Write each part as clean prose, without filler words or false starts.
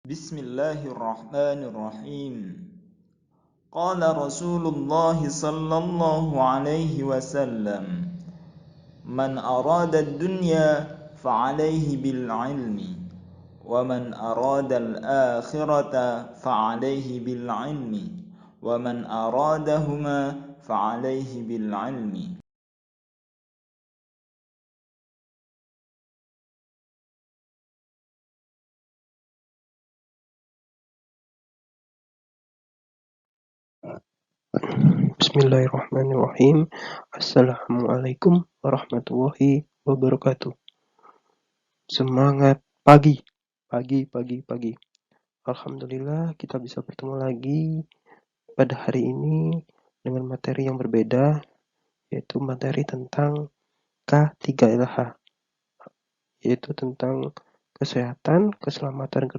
Bismillahirrahmanirrahim. Qala Rasulullah sallallahu alaihi wasallam, "Man arada ad-dunya fa'alaihi bil 'ilmi, wa man arada al-akhirata fa'alaihi bil 'ilmi, wa man aradahuma fa'alaihi bil 'ilmi." Bismillahirrahmanirrahim. Assalamualaikum warahmatullahi wabarakatuh. Semangat pagi, pagi. Alhamdulillah kita bisa bertemu lagi pada hari ini dengan materi yang berbeda, yaitu materi tentang K3LH, yaitu tentang kesehatan, keselamatan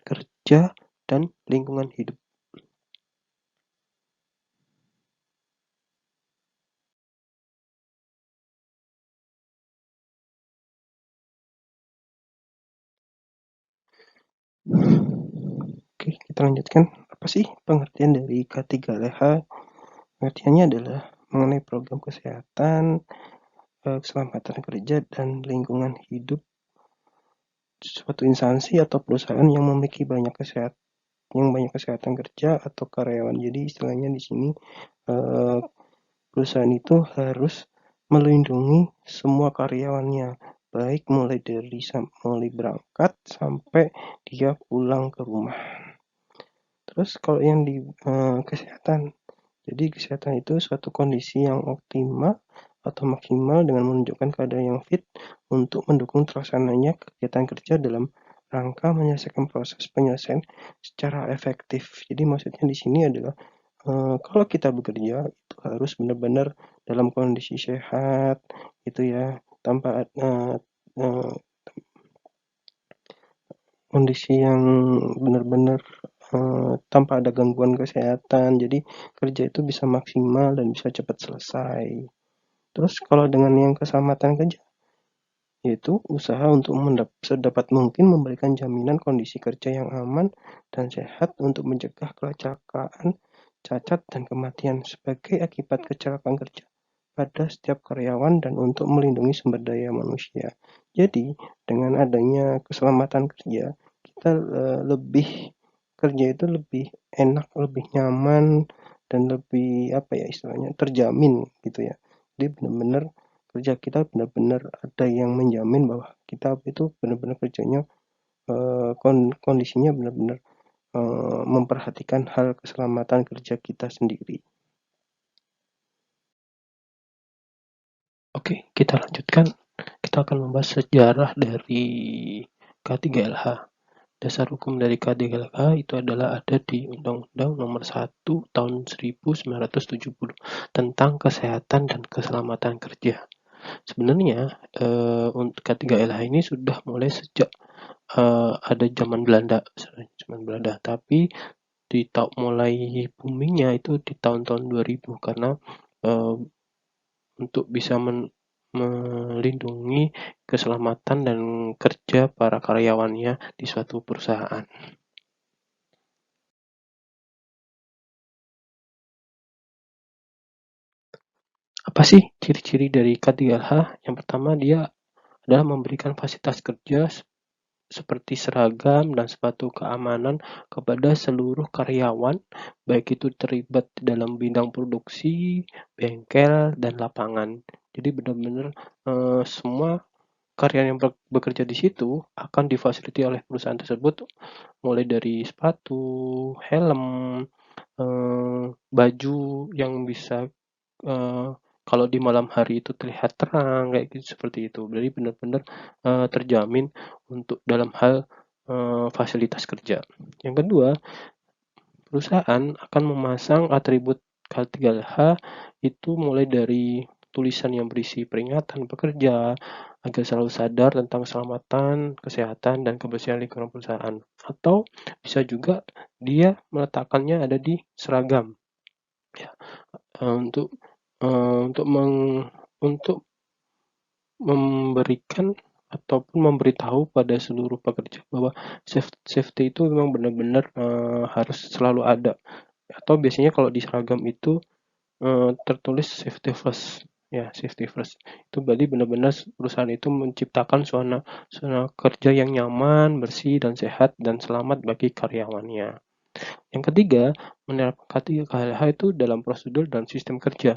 kerja dan lingkungan hidup. Oke, kita lanjutkan. Apa sih pengertian dari K3LH? Pengertiannya adalah mengenai program kesehatan, keselamatan kerja, dan lingkungan hidup suatu instansi atau perusahaan yang memiliki banyak kesehatan kerja atau karyawan. Jadi istilahnya di sini perusahaan itu harus melindungi semua karyawannya, baik mulai berangkat sampai dia pulang ke rumah. Terus kalau yang di kesehatan, jadi kesehatan itu suatu kondisi yang optimal atau maksimal dengan menunjukkan keadaan yang fit untuk mendukung terlaksananya kegiatan kerja dalam rangka menyelesaikan proses penyelesaian secara efektif. Jadi maksudnya di sini adalah kalau kita bekerja itu harus benar-benar dalam kondisi sehat, gitu ya, tanpa kondisi yang benar-benar tanpa ada gangguan kesehatan. Jadi kerja itu bisa maksimal dan bisa cepat selesai. Terus kalau dengan yang keselamatan kerja, yaitu usaha untuk sedapat mungkin memberikan jaminan kondisi kerja yang aman dan sehat untuk mencegah kecelakaan, cacat, dan kematian sebagai akibat kecelakaan kerja pada setiap karyawan dan untuk melindungi sumber daya manusia. Jadi, dengan adanya keselamatan kerja, kita kerja itu lebih enak, lebih nyaman, dan lebih istilahnya terjamin gitu ya. Jadi benar-benar kerja kita benar-benar ada yang menjamin bahwa kita itu benar-benar kerjanya kondisinya benar-benar memperhatikan hal keselamatan kerja kita sendiri. Oke, kita lanjutkan. Kita akan membahas sejarah dari K3LH. Dasar hukum dari K3LH itu adalah ada di Undang-Undang Nomor 1 Tahun 1970 tentang Kesehatan dan Keselamatan Kerja. Sebenarnya untuk K3LH ini sudah mulai sejak ada zaman Belanda, tapi mulai boomingnya itu di tahun-tahun 2000 karena untuk bisa melindungi keselamatan dan kerja para karyawannya di suatu perusahaan. Apa sih ciri-ciri dari K3LH? Yang pertama, dia adalah memberikan fasilitas kerja seperti seragam dan sepatu keamanan kepada seluruh karyawan, baik itu terlibat dalam bidang produksi, bengkel, dan lapangan. Jadi benar-benar semua karyawan yang bekerja di situ akan difasilitasi oleh perusahaan tersebut, mulai dari sepatu, helm, baju yang bisa kalau di malam hari itu terlihat terang kayak gitu, seperti itu. Jadi benar-benar terjamin untuk dalam hal fasilitas kerja. Yang kedua, perusahaan akan memasang atribut K3H itu mulai dari tulisan yang berisi peringatan pekerja agar selalu sadar tentang keselamatan, kesehatan, dan kebersihan lingkungan perusahaan. Atau bisa juga dia meletakkannya ada di seragam, ya, untuk memberikan ataupun memberitahu pada seluruh pekerja bahwa safety itu memang benar-benar harus selalu ada. Atau biasanya kalau di seragam itu tertulis safety first, ya safety first. Itu berarti benar-benar perusahaan itu menciptakan suasana kerja yang nyaman, bersih dan sehat dan selamat bagi karyawannya. Yang ketiga, menerapkan KTH itu dalam prosedur dan sistem kerja.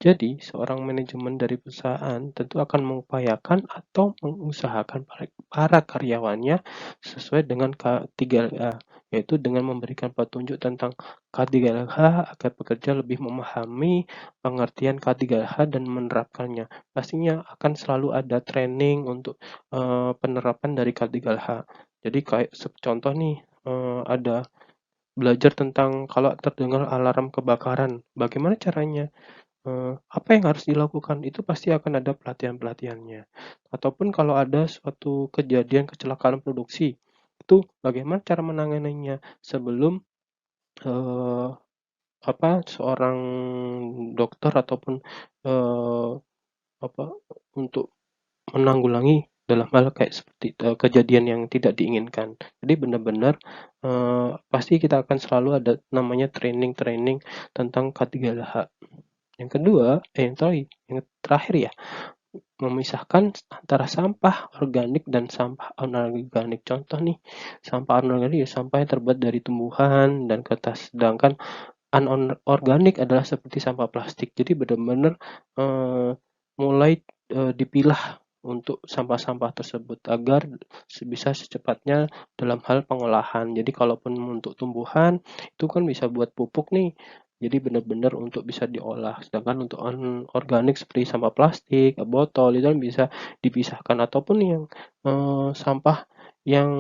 Jadi, seorang manajemen dari perusahaan tentu akan mengupayakan atau mengusahakan para karyawannya sesuai dengan K3LH, yaitu dengan memberikan petunjuk tentang K3LH agar pekerja lebih memahami pengertian K3LH dan menerapkannya. Pastinya akan selalu ada training untuk penerapan dari K3LH. Jadi kayak contoh nih, ada belajar tentang kalau terdengar alarm kebakaran, bagaimana caranya, apa yang harus dilakukan, itu pasti akan ada pelatihan-pelatihannya. Ataupun kalau ada suatu kejadian kecelakaan produksi, itu bagaimana cara menanganinya sebelum, eee, seorang dokter ataupun, eee, apa, untuk menanggulangi dalam hal kayak seperti kejadian yang tidak diinginkan. Jadi benar-benar pasti kita akan selalu ada namanya training-training tentang K3LH. Yang kedua, yang terakhir ya, memisahkan antara sampah organik dan sampah anorganik. Contoh nih, sampah anorganik ya sampah yang terbuat dari tumbuhan dan kertas, sedangkan anorganik adalah seperti sampah plastik. Jadi benar-benar mulai dipilah untuk sampah-sampah tersebut agar bisa secepatnya dalam hal pengolahan. Jadi kalaupun untuk tumbuhan itu kan bisa buat pupuk nih. Jadi benar-benar untuk bisa diolah. Sedangkan untuk organik seperti sampah plastik, botol itu kan bisa dipisahkan ataupun yang sampah yang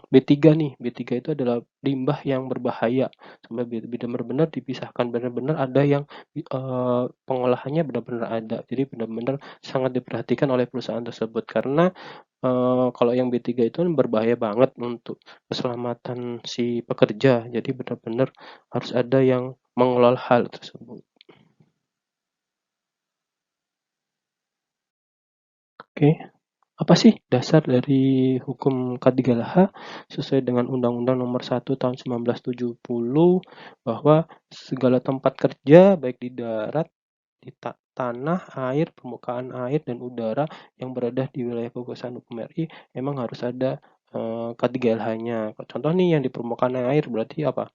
B3 nih. B3 itu adalah limbah yang berbahaya. Sampai benar-benar dipisahkan, benar-benar ada yang pengolahannya benar-benar ada. Jadi benar-benar sangat diperhatikan oleh perusahaan tersebut karena kalau yang B3 itu kan berbahaya banget untuk keselamatan si pekerja. Jadi benar-benar harus ada yang mengelola hal tersebut. Oke. Apa sih dasar dari hukum K3LH sesuai dengan Undang-Undang Nomor 1 Tahun 1970 bahwa segala tempat kerja baik di darat, di tanah, air, permukaan air, dan udara yang berada di wilayah kekuasaan hukum RI memang harus ada K3LH-nya. Contoh nih yang di permukaan air berarti apa?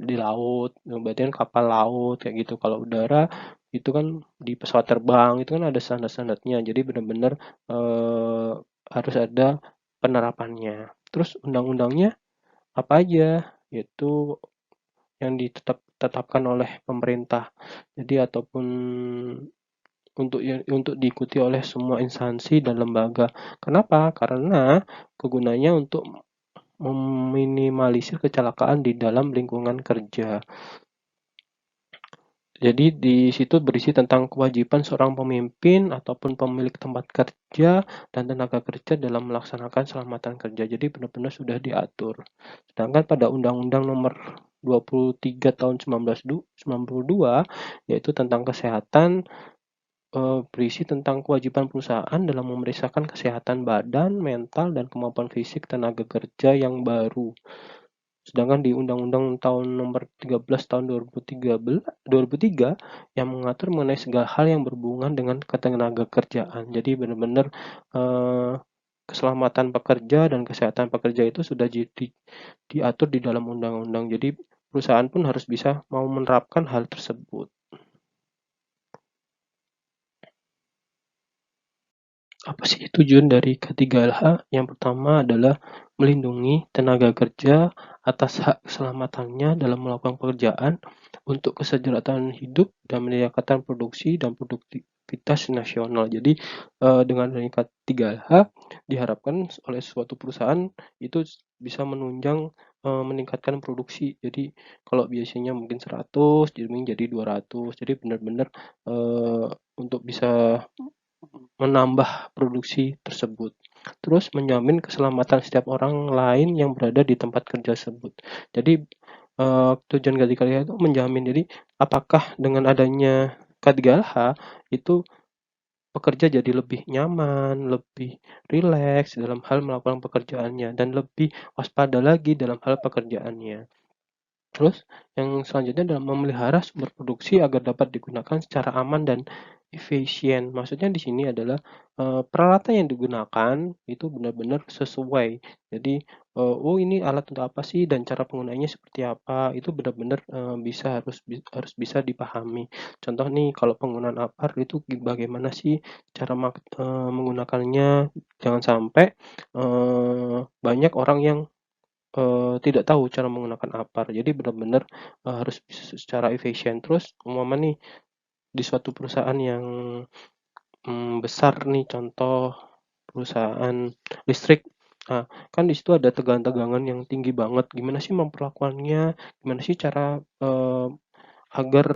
Di laut, berarti kan kapal laut kayak gitu. Kalau udara itu kan di pesawat terbang itu kan ada standar-standarnya. Jadi benar-benar eh, harus ada penerapannya. Terus undang-undangnya apa aja? Yaitu yang ditetapkan oleh pemerintah. Jadi ataupun untuk diikuti oleh semua instansi dan lembaga. Kenapa? Karena kegunaannya untuk meminimalisir kecelakaan di dalam lingkungan kerja. Jadi di situ berisi tentang kewajiban seorang pemimpin ataupun pemilik tempat kerja dan tenaga kerja dalam melaksanakan keselamatan kerja. Jadi benar-benar sudah diatur. Sedangkan pada Undang-Undang Nomor 23 Tahun 1992 yaitu tentang kesehatan berisi tentang kewajiban perusahaan dalam memeriksakan kesehatan badan, mental, dan kemampuan fisik tenaga kerja yang baru. Sedangkan di Undang-Undang tahun nomor 13 tahun 2003 yang mengatur mengenai segala hal yang berhubungan dengan ketenaga kerjaan. Jadi benar-benar eh, keselamatan pekerja dan kesehatan pekerja itu sudah diatur di dalam undang-undang. Jadi perusahaan pun harus bisa mau menerapkan hal tersebut. Apa sih tujuan dari K3LH? Yang pertama adalah melindungi tenaga kerja atas hak keselamatannya dalam melakukan pekerjaan untuk kesejahteraan hidup dan meningkatkan produksi dan produktivitas nasional. Jadi dengan adanya K3LH diharapkan oleh suatu perusahaan itu bisa menunjang meningkatkan produksi. Jadi kalau biasanya mungkin 100 jadi 200. Jadi benar-benar untuk bisa menambah produksi tersebut. Terus menjamin keselamatan setiap orang lain yang berada di tempat kerja tersebut. Jadi tujuan K3LH itu menjamin. Jadi apakah dengan adanya K3LH itu pekerja jadi lebih nyaman, lebih rileks dalam hal melakukan pekerjaannya, dan lebih waspada lagi dalam hal pekerjaannya. Terus yang selanjutnya adalah memelihara sumber produksi agar dapat digunakan secara aman dan efisien. Maksudnya di sini adalah peralatan yang digunakan itu benar-benar sesuai. Jadi, oh ini alat untuk apa sih dan cara penggunaannya seperti apa, itu benar-benar harus bisa dipahami. Contoh nih, kalau penggunaan APAR itu bagaimana sih cara menggunakannya. Jangan sampai banyak orang yang tidak tahu cara menggunakan APAR. Jadi benar-benar, harus secara efisien. Terus umpama nih, di suatu perusahaan yang, besar nih, contoh perusahaan listrik. Nah, kan di situ ada tegangan-tegangan yang tinggi banget. Gimana sih memperlakukannya? Gimana sih cara, agar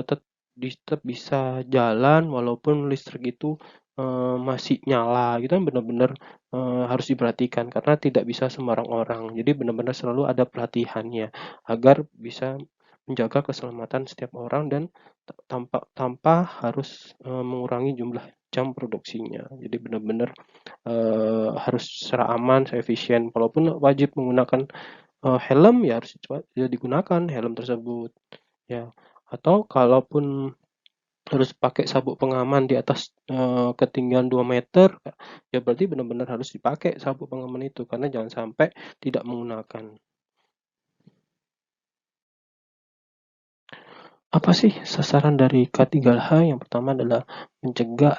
tetap bisa jalan walaupun listrik itu masih nyala, gitu kan benar-benar harus diperhatikan karena tidak bisa sembarang orang. Jadi benar-benar selalu ada pelatihannya agar bisa menjaga keselamatan setiap orang dan tanpa harus mengurangi jumlah jam produksinya. Jadi benar-benar harus secara aman, efisien. Walaupun wajib menggunakan helm, ya harus ya digunakan helm tersebut. Ya, atau kalaupun harus pakai sabuk pengaman di atas ketinggian 2 meter, ya berarti benar-benar harus dipakai sabuk pengaman itu karena jangan sampai tidak menggunakan. Apa sih sasaran dari K3H? Yang pertama adalah mencegah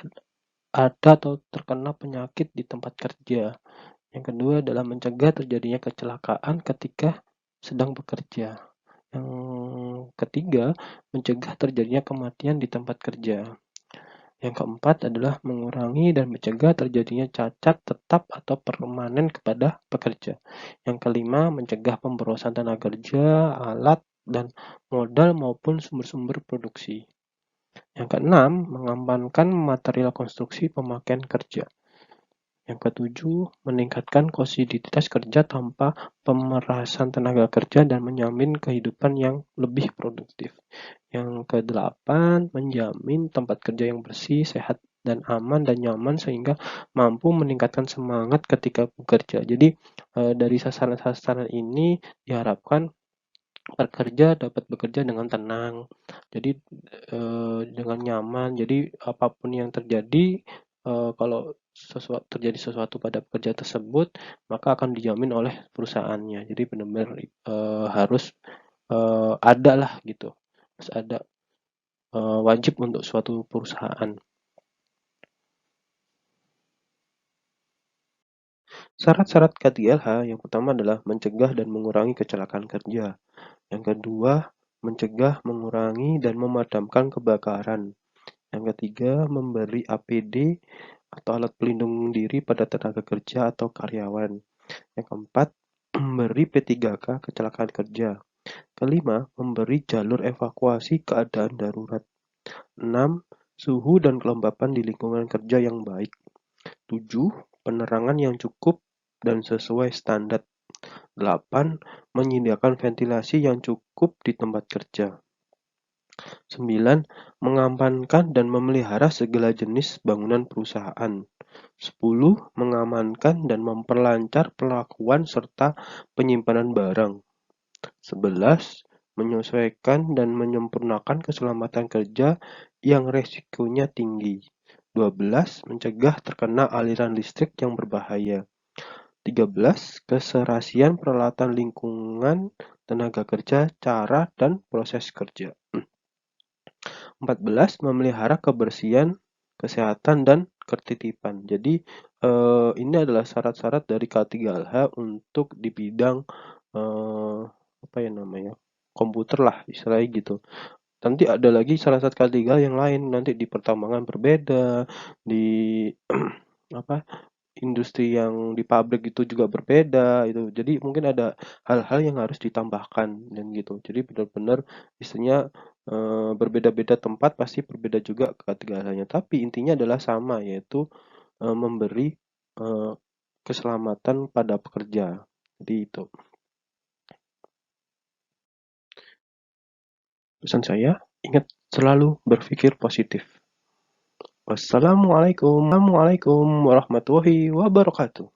ada atau terkena penyakit di tempat kerja. Yang kedua adalah mencegah terjadinya kecelakaan ketika sedang bekerja. Yang ketiga, mencegah terjadinya kematian di tempat kerja. Yang keempat adalah mengurangi dan mencegah terjadinya cacat tetap atau permanen kepada pekerja. Yang kelima, mencegah pemborosan tenaga kerja, alat, dan modal maupun sumber-sumber produksi. Yang keenam, mengamankan material konstruksi pemakaian kerja. Yang ketujuh, meningkatkan konsoliditas kerja tanpa pemerasan tenaga kerja dan menjamin kehidupan yang lebih produktif. Yang kedelapan, menjamin tempat kerja yang bersih, sehat, dan aman dan nyaman sehingga mampu meningkatkan semangat ketika bekerja. Jadi dari sasaran-sasaran ini diharapkan pekerja dapat bekerja dengan tenang. Jadi dengan nyaman. Jadi apapun yang terjadi, kalau terjadi sesuatu pada pekerja tersebut, maka akan dijamin oleh perusahaannya. Jadi benar-benar harus ada lah gitu. Harus ada wajib untuk suatu perusahaan. Syarat-syarat K3LH yang pertama adalah mencegah dan mengurangi kecelakaan kerja. Yang kedua, mencegah, mengurangi, dan memadamkan kebakaran. Yang ketiga, memberi APD atau alat pelindung diri pada tenaga kerja atau karyawan. Yang keempat, memberi P3K kecelakaan kerja. Kelima, memberi jalur evakuasi keadaan darurat. 6. Suhu dan kelembapan di lingkungan kerja yang baik. 7. Penerangan yang cukup dan sesuai standar. 8. Menyediakan ventilasi yang cukup di tempat kerja. 9. Mengamankan dan memelihara segala jenis bangunan perusahaan. 10. Mengamankan dan memperlancar pelakuan serta penyimpanan barang. 11. Menyesuaikan dan menyempurnakan keselamatan kerja yang resikonya tinggi. 12. Mencegah terkena aliran listrik yang berbahaya. 13. Keserasian peralatan lingkungan tenaga kerja, cara dan proses kerja. 14. Memelihara kebersihan, kesehatan, dan ketertiban. Jadi ini adalah syarat-syarat dari K3LH untuk di bidang apa ya namanya, komputer lah istilahnya gitu. Nanti ada lagi syarat-syarat K3 yang lain, nanti di pertambangan berbeda, di apa industri yang di pabrik itu juga berbeda itu. Jadi mungkin ada hal-hal yang harus ditambahkan dan gitu. Jadi benar-benar istilahnya berbeda-beda tempat pasti berbeda juga ketiganya. Tapi intinya adalah sama, yaitu memberi eh, keselamatan pada pekerja. Jadi itu pesan saya, ingat selalu berpikir positif. Wassalamualaikum warahmatullahi wabarakatuh.